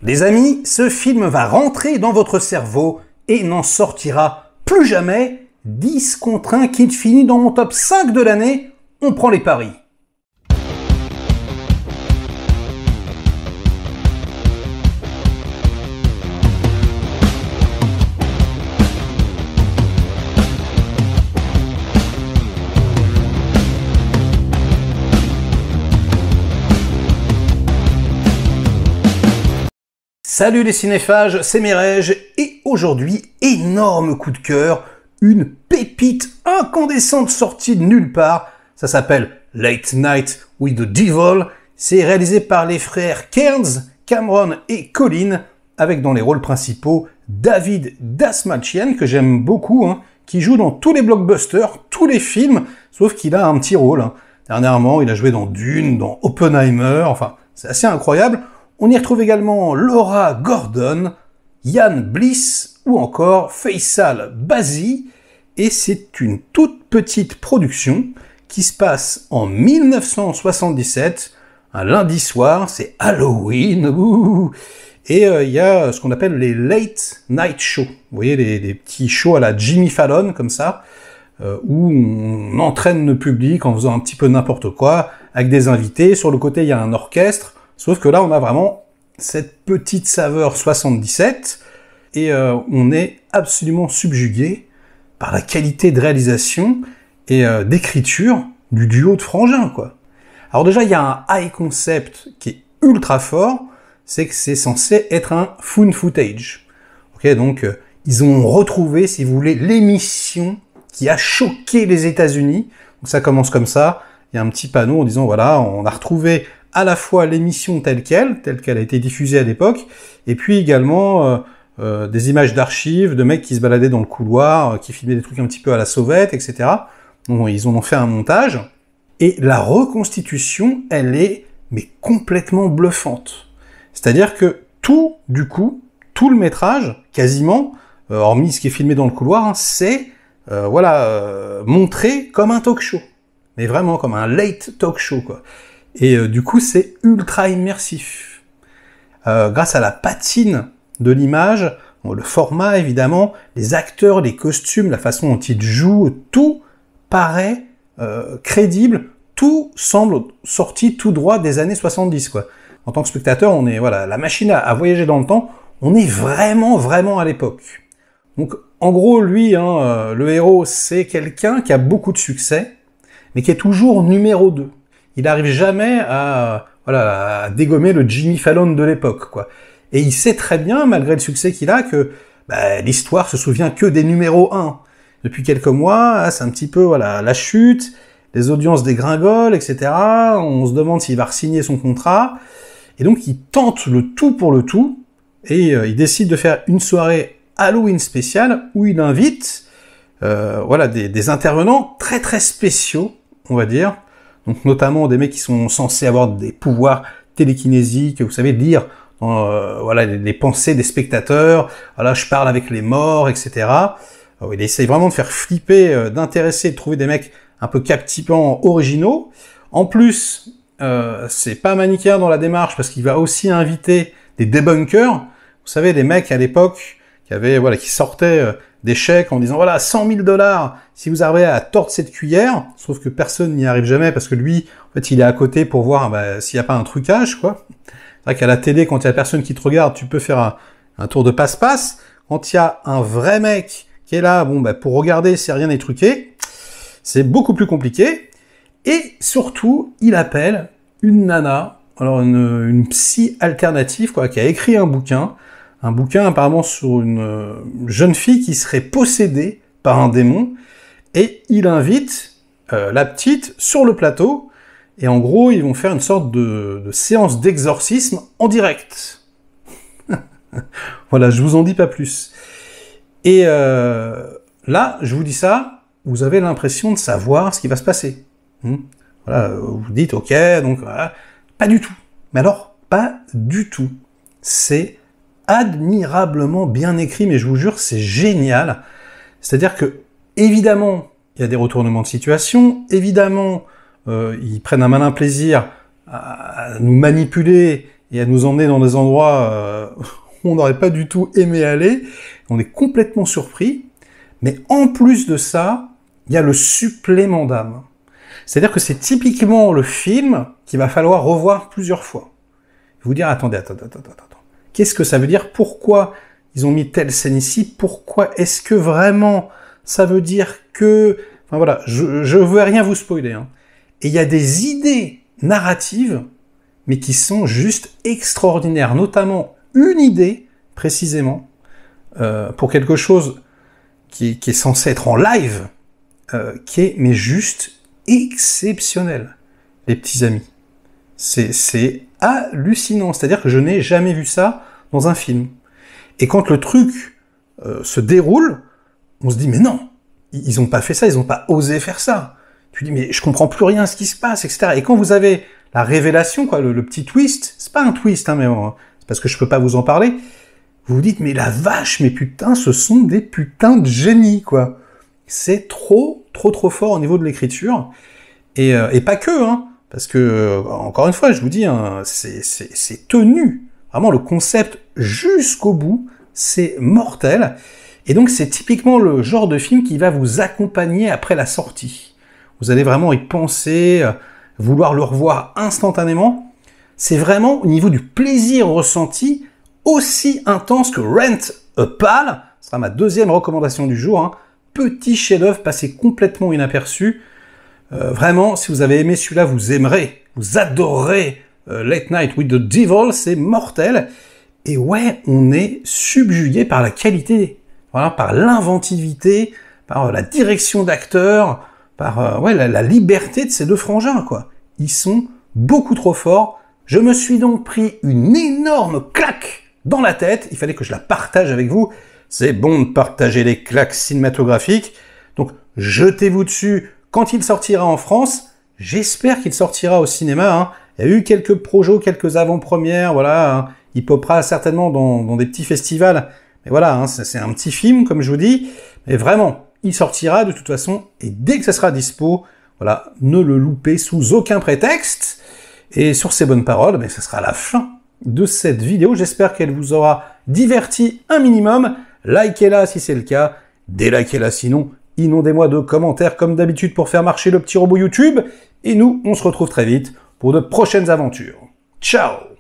Les amis, ce film va rentrer dans votre cerveau et n'en sortira plus jamais. 10 contre 1 qui finit dans mon top 5 de l'année. On prend les paris. Salut les cinéphages, c'est Merege, et aujourd'hui, énorme coup de cœur, une pépite incandescente sortie de nulle part. Ça s'appelle Late Night with the Devil. C'est réalisé par les frères Kearns, Cameron et Colin, avec dans les rôles principaux David Dastmalchian, que j'aime beaucoup, qui joue dans tous les blockbusters, tous les films, sauf qu'il a un petit rôle. Dernièrement, il a joué dans Dune, dans Oppenheimer, enfin, c'est assez incroyable. On y retrouve également Laura Gordon, Ian Bliss ou encore Faisal Bazi, et c'est une toute petite production qui se passe en 1977, un lundi soir, c'est Halloween, et il y a ce qu'on appelle les Late Night Shows. Vous voyez, les petits shows à la Jimmy Fallon, comme ça, où on entraîne le public en faisant un petit peu n'importe quoi, avec des invités. Sur le côté, il y a un orchestre. Sauf que là, on a vraiment cette petite saveur 77, et on est absolument subjugué par la qualité de réalisation et d'écriture du duo de frangins, quoi. Alors déjà, il y a un high concept qui est ultra fort, c'est que c'est censé être un found footage. Ok, donc ils ont retrouvé, si vous voulez, l'émission qui a choqué les États-Unis. Donc ça commence comme ça, il y a un petit panneau en disant, voilà, on a retrouvé à la fois l'émission telle qu'elle a été diffusée à l'époque, et puis également des images d'archives de mecs qui se baladaient dans le couloir, qui filmaient des trucs un petit peu à la sauvette, etc. Donc ils en ont fait un montage, et la reconstitution, elle est mais complètement bluffante. C'est-à-dire que tout le métrage, quasiment, hormis ce qui est filmé dans le couloir, c'est montré comme un talk show. Mais vraiment comme un late talk show, quoi. Et du coup, c'est ultra immersif. Grâce à la patine de l'image, le format évidemment, les acteurs, les costumes, la façon dont ils jouent, tout paraît crédible, tout semble sorti tout droit des années 70, quoi. En tant que spectateur, on est, voilà, la machine à voyager dans le temps, on est vraiment à l'époque. Donc, en gros, lui, le héros, c'est quelqu'un qui a beaucoup de succès, mais qui est toujours numéro 2. Il n'arrive jamais à dégommer le Jimmy Fallon de l'époque, quoi. Et il sait très bien, malgré le succès qu'il a, que l'histoire se souvient que des numéros 1. Depuis quelques mois, c'est un petit peu la chute, les audiences dégringolent, etc. On se demande s'il va re-signer son contrat. Et donc il tente le tout pour le tout, et il décide de faire une soirée Halloween spéciale où il invite des intervenants très spéciaux, on va dire. Donc notamment des mecs qui sont censés avoir des pouvoirs télékinésiques, vous savez, lire les pensées des spectateurs, je parle avec les morts, etc. Il essaye vraiment de faire flipper, d'intéresser, de trouver des mecs un peu captivants, originaux. En plus, c'est pas manichéen dans la démarche, parce qu'il va aussi inviter des debunkers, vous savez, des mecs à l'époque qui sortaient des chèques en disant, 100 000 $ si vous arrivez à tordre cette cuillère, sauf que personne n'y arrive jamais, parce que lui, en fait, il est à côté pour voir s'il n'y a pas un trucage, quoi. C'est vrai qu'à la télé, quand il y a personne qui te regarde, tu peux faire un tour de passe-passe. Quand il y a un vrai mec qui est là, pour regarder si rien n'est truqué, c'est beaucoup plus compliqué. Et surtout, il appelle une nana, alors une psy alternative, quoi, qui a écrit un bouquin apparemment sur une jeune fille qui serait possédée par un démon, et il invite la petite sur le plateau, et en gros, ils vont faire une sorte de séance d'exorcisme en direct. Voilà, je vous en dis pas plus. Et là, je vous dis ça, vous avez l'impression de savoir ce qui va se passer. Voilà, vous vous dites, ok, donc voilà. Pas du tout. Mais alors, pas du tout. C'est admirablement bien écrit, mais je vous jure, c'est génial. C'est-à-dire que, évidemment, il y a des retournements de situation, évidemment, ils prennent un malin plaisir à nous manipuler et à nous emmener dans des endroits où on n'aurait pas du tout aimé aller. On est complètement surpris. Mais en plus de ça, il y a le supplément d'âme. C'est-à-dire que c'est typiquement le film qu'il va falloir revoir plusieurs fois. Vous dire, attendez. Qu'est-ce que ça veut dire? Pourquoi ils ont mis telle scène ici? Pourquoi est-ce que vraiment ça veut dire que... Enfin voilà, je veux rien vous spoiler. Hein. Et il y a des idées narratives, mais qui sont juste extraordinaires. Notamment une idée, précisément, pour quelque chose qui est censé être en live, qui est mais juste exceptionnel, les petits amis. C'est hallucinant, c'est-à-dire que je n'ai jamais vu ça dans un film. Et quand le truc se déroule, on se dit mais non, ils n'ont pas fait ça, ils n'ont pas osé faire ça. Tu dis mais je comprends plus rien à ce qui se passe, etc. Et quand vous avez la révélation, quoi, le petit twist, c'est pas un twist, hein, mais c'est parce que je peux pas vous en parler, vous vous dites mais la vache, mais putain, ce sont des putains de génies, quoi. C'est trop fort au niveau de l'écriture. Et pas que, hein. Parce que, encore une fois, je vous dis, hein, c'est tenu. Vraiment, le concept jusqu'au bout, c'est mortel. Et donc, c'est typiquement le genre de film qui va vous accompagner après la sortie. Vous allez vraiment y penser, vouloir le revoir instantanément. C'est vraiment, au niveau du plaisir ressenti, aussi intense que Rent a Pal. Ce sera ma deuxième recommandation du jour. Hein. Petit chef-d'œuvre passé complètement inaperçu. Vraiment, si vous avez aimé celui-là, vous aimerez, vous adorerez Late Night with the Devil, c'est mortel. Et ouais, on est subjugué par la qualité, voilà, par l'inventivité, par la direction d'acteurs, par la liberté de ces deux frangins, quoi. Ils sont beaucoup trop forts. Je me suis donc pris une énorme claque dans la tête. Il fallait que je la partage avec vous. C'est bon de partager les claques cinématographiques. Donc, jetez-vous dessus quand il sortira en France. J'espère qu'il sortira au cinéma. Hein. Il y a eu quelques projets, quelques avant-premières. Voilà, hein. Il popera certainement dans des petits festivals. Mais voilà, hein, c'est un petit film, comme je vous dis. Mais vraiment, il sortira de toute façon. Et dès que ça sera dispo, voilà, ne le loupez sous aucun prétexte. Et sur ces bonnes paroles, mais ça sera la fin de cette vidéo. J'espère qu'elle vous aura diverti un minimum. Likez-la si c'est le cas. Délikez-la sinon. Inondez-moi de commentaires comme d'habitude pour faire marcher le petit robot YouTube. Et nous, on se retrouve très vite pour de prochaines aventures. Ciao!